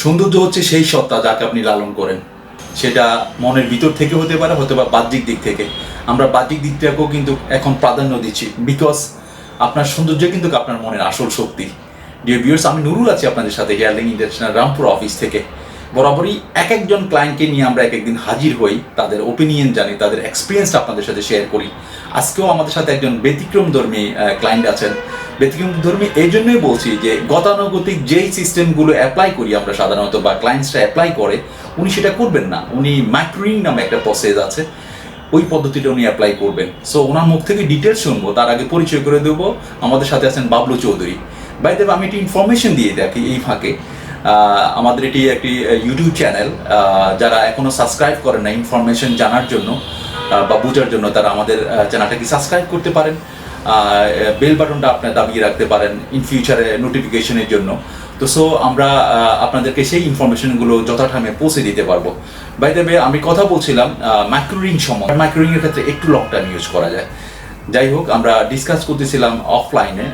সৌন্দর্য হচ্ছে সেই সত্তা যাকে আপনি লালন করেন, সেটা মনের ভিতর থেকে হতে পারে, হয়তো বা বাহ্যিক দিক থেকে। আমরা বাহ্যিক দিকটাকেও কিন্তু এখন প্রাধান্য দিচ্ছি, বিকজ আপনার সৌন্দর্য কিন্তু আপনার মনের আসল শক্তি। ডিয়ার ভিউয়ার্স, আমি নুরুল আছি আপনাদের সাথে হেয়ারলিং ইন্টারন্যাশনাল রামপুর অফিস থেকে। বরাবরই এক একজন ক্লায়েন্টকে নিয়ে আমরা এক একদিন হাজির হই, তাদের ওপিনিয়ন জানি, তাদের এক্সপিরিয়েন্সটা আপনাদের সাথে শেয়ার করি। আজকেও আমাদের সাথে একজন ব্যতিক্রমধর্মী ক্লায়েন্ট আছেন। ব্যতিক্রমধর্মী এই জন্যই বলছি যে গতানুগতিক যেই সিস্টেমগুলো অ্যাপ্লাই করি আমরা সাধারণত, বা ক্লায়েন্টসরা অ্যাপ্লাই করে, উনি সেটা করবেন না। উনি মাইক্রোইং নামে একটা প্রসেস আছে, ওই পদ্ধতিটা উনি অ্যাপ্লাই করবেন। সো ওনার মুখ থেকে ডিটেলস শুনবো। তার আগে পরিচয় করে দেবো, আমাদের সাথে আছেন Bablu Chowdhury. By the way, আমি একটি ইনফরমেশন দিয়ে রাখি এই ফাঁকে, আমাদের এটি একটি ইউটিউব চ্যানেল। যারা এখনও সাবস্ক্রাইব করেন না ইনফরমেশন জানার জন্য বা বোঝার জন্য, তারা আমাদের চ্যানেলটাকে সাবস্ক্রাইব করতে পারেন। বেল বাটনটা আপনার দাবিয়ে রাখতে পারেন ইন ফিউচারে নোটিফিকেশনের জন্য। তো সো আমরা আপনাদেরকে সেই ইনফরমেশনগুলো যথাসময়ে পৌঁছে দিতে পারবো। বাই দ্য ওয়ে, আমি কথা বলছিলাম মাইক্রোরিং সময়, মাইক্রোরিংয়ের ক্ষেত্রে একটু লং টাইম ইউজ করা যায়। যাই হোক, আমরা ডিসকাস করতেছিলাম অফলাইনে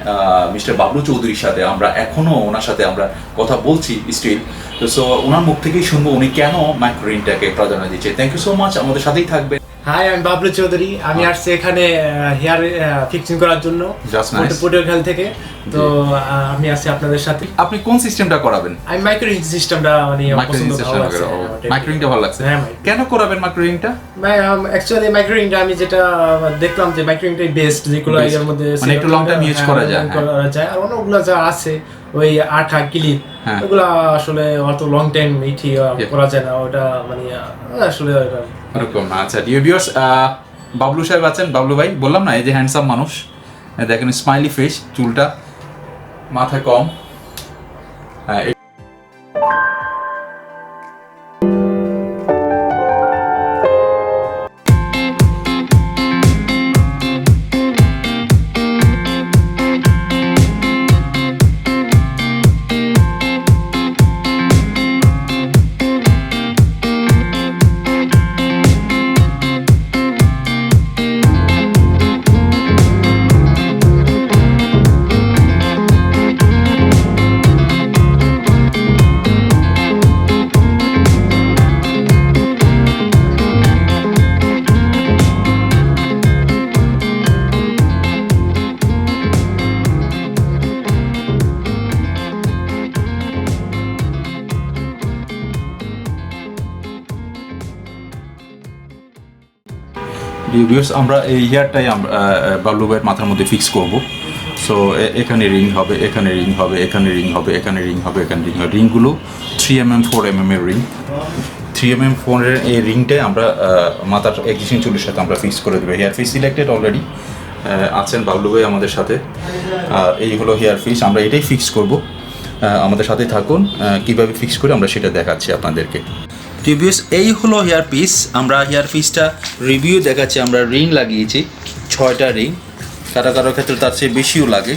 মিস্টার বাবলু চৌধুরীর সাথে। আমরা এখনও ওনার সাথে আমরা কথা বলছি স্টিল। তো সো ওনার মুখ থেকেই শুনবো উনি কেন মাইক্রোরিংটাকে প্রাধান্য দিচ্ছে। থ্যাংক ইউ সো মাচ, আমাদের সাথেই থাকবে। হাই, আমি বাবলু চৌধুরী। আমি আসছি এখানে হেয়ার ফিক্সিং করার জন্য পটুয়াখালী থেকে। তো আমি আসছি আপনাদের সাথে। আপনি কোন সিস্টেমটা করাবেন? আমি মাইক্রোরিং সিস্টেমটা মানে পছন্দ করি। মাইক্রোরিংটা ভালো লাগছে। হ্যাঁ, কেন করাবেন মাইক্রোরিংটা? অ্যাকচুয়ালি মাইক্রোরিংটা আমি যেটা দেখলাম যে মাইক্রোরিংটাই বেস্ট, যেগুলো এর মধ্যে মানে একটু লং টাইম ইউজ করা যায়। আর অন্যগুলো যা আছে ওই আঠা ক্লিপ, ওগুলো আসলে অত লং টাইম ইটি করা যায় না। ওটা মানে আসলে এরকম না। আচ্ছা ডিয়ার ভিউয়ার্স, বাবলু সাহেব আছেন। বাবলু ভাই, বললাম না এই যে হ্যান্ডসাম মানুষ, দেখেন স্মাইলি ফেস, চুলটা মাথা কম। হ্যাঁ, ভিউয়ার্স, আমরা এই হেয়ারটাই আমরা বাবলু ভাইয়ের মাথার মধ্যে ফিক্স করব। সো এখানে রিং হবে, এখানে রিং হবে, এখানে রিং হবে, এখানে রিং হবে, এখানে রিং হবে। রিংগুলো 3mm 4mm এর রিং। 3mm 4 এই রিংটাই আমরা মাথার এক্সিস্টিং চুলের সাথে আমরা ফিক্স করে দেবো। হেয়ার ফিস সিলেক্টেড অলরেডি আছেন বাবলু ভাই আমাদের সাথে। এই হলো হেয়ার ফিস, আমরা এটাই ফিক্স করব। আমাদের সাথে থাকুন, কীভাবে ফিক্স করে আমরা সেটা দেখাচ্ছি আপনাদেরকে। রিভিউস, এই হলো হেয়ার পিস। আমরা হেয়ার পিসটা রিভিউ দেখাচ্ছি। আমরা রিং লাগিয়েছি 6টা রিং, কারো কারো ক্ষেত্রে তার চেয়ে বেশিও লাগে।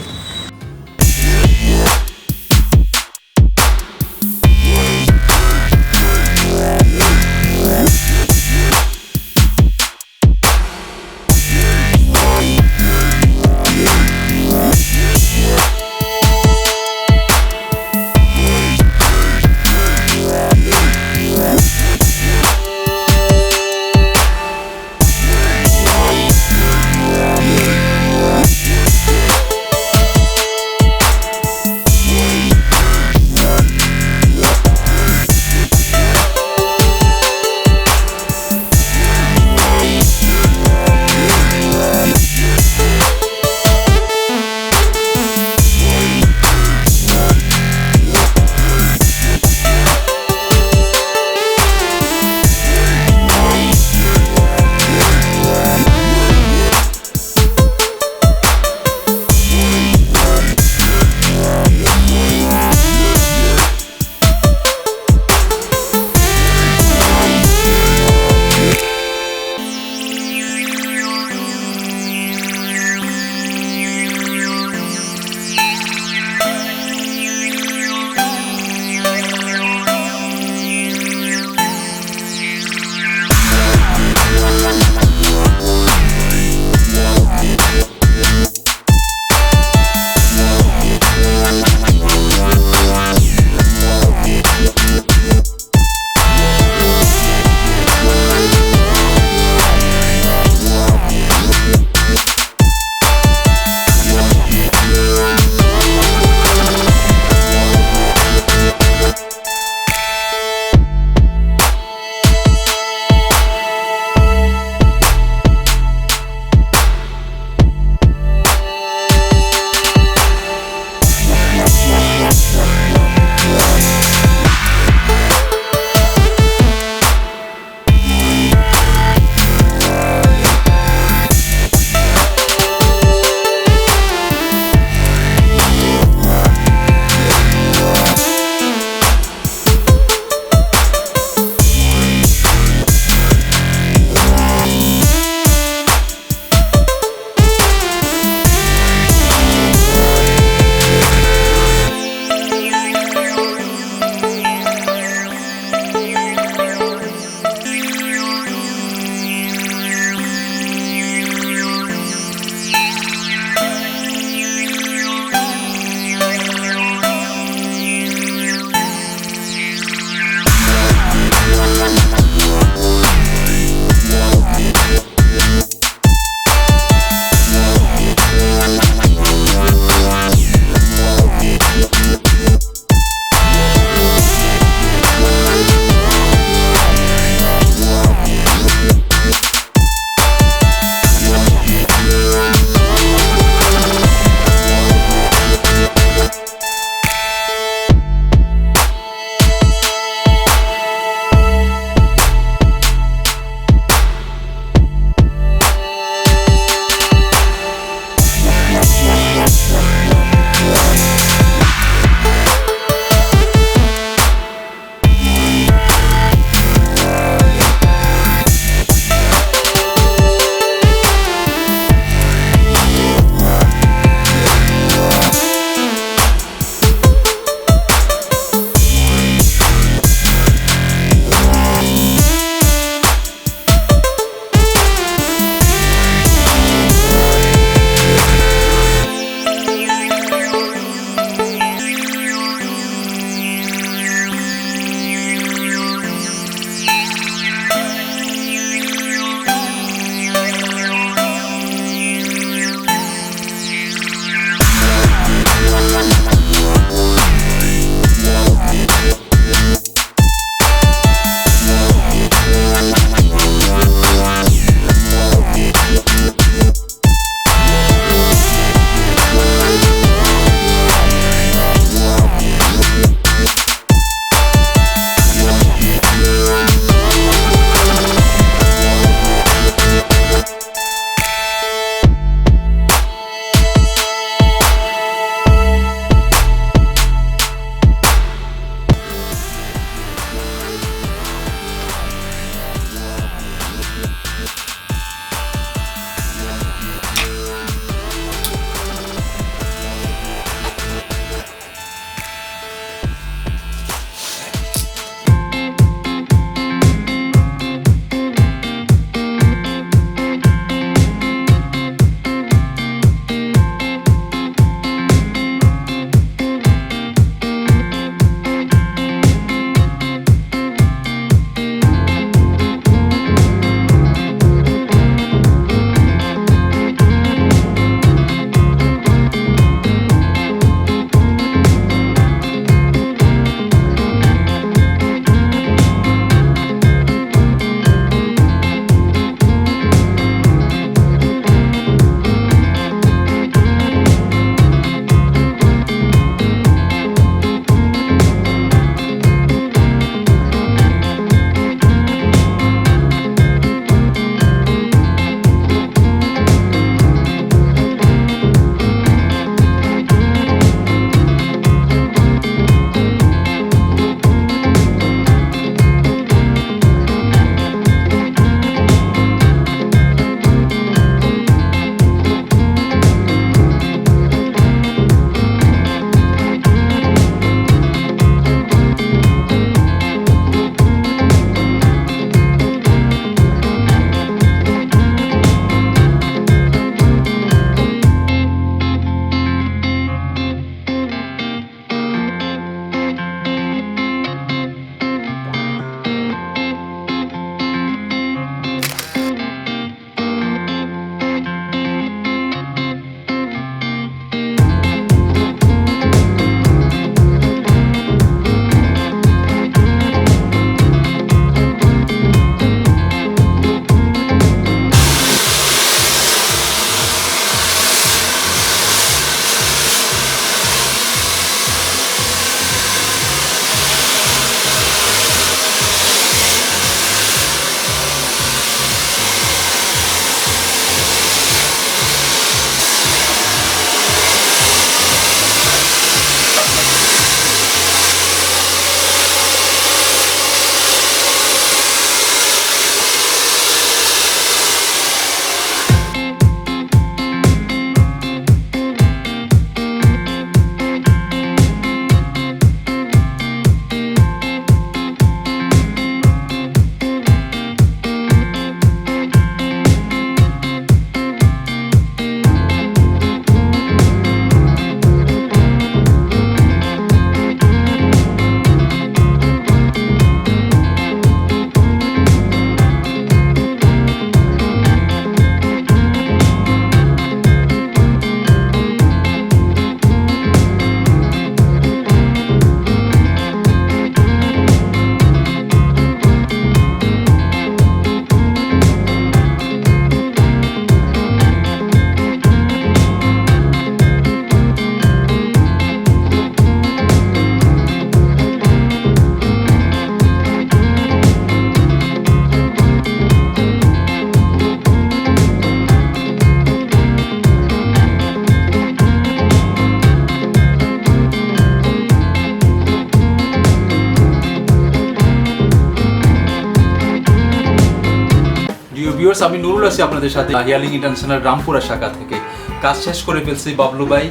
ভিউয়ার্স, আমি নুরুল আছি আপনাদের সাথে হিয়ালিং ইন্টারন্যাশনাল রামপুরা শাখা থেকে। কাজ শেষ করে ফেলছি। বাবলু ভাই,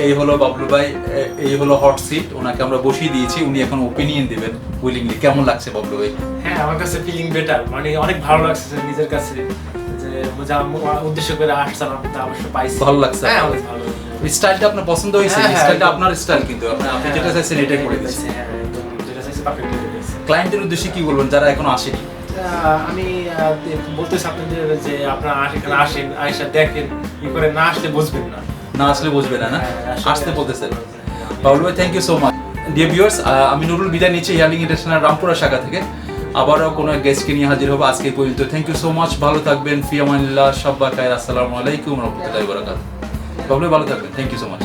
এই হলো বাবলু ভাই, এই হলো হট সিট, ওনাকে আমরা বসিয়ে দিয়েছি, উনি এখন ওপিনিয়ন দিবেন উইলিংলি। কেমন লাগছে বাবলু ভাই? হ্যাঁ, আমার কাছে ফিলিং বেটার, মানে অনেক ভালো লাগছে নিজের কাছে, যে যা উদ্দেশ্য করে আসছিলাম তা অবশ্য পাইছি। ভালো লাগছে? হ্যাঁ, অনেক ভালো। স্টাইলটা আপনার পছন্দ হয়েছে? স্টাইলটা আপনার স্টাইল, কিন্তু আপনি যেটা চাইছেন এটাই করে দিয়েছেন। হ্যাঁ, একদম যেটা চাইছি পারফেক্ট করে দিয়েছি। ক্লায়েন্টের উদ্দেশ্যে কি বলবেন যারা এখনো আসেনি? আমি বলতেছি আপনাদের যে আপনারা এখানে আসেন, আয়সা দেখেন, কি করে না আসলে বুঝবেন না। না আসলে বুঝবে না, না আসলে আসতে বলতেছেন। বাবলু ভাই, thank you so much. Dear viewers, আমি নুরুল বিদায় নিচ্ছি হিয়ালিং ইন্টারন্যাশনাল রামপুরা শাখা থেকে। আবারও কোনো গেস্টকে নিয়ে হাজির হবো আজকে পর্যন্ত। Thank you so much. ভালো থাকবেন। ফি আমানিল্লাহ, সাব্বা খায়ের। আসসালামু আলাইকুম ওয়া রাহমাতুল্লাহি ওয়া বারাকাতুহু। বাবলু ভালো থাকবেন। Thank you so much.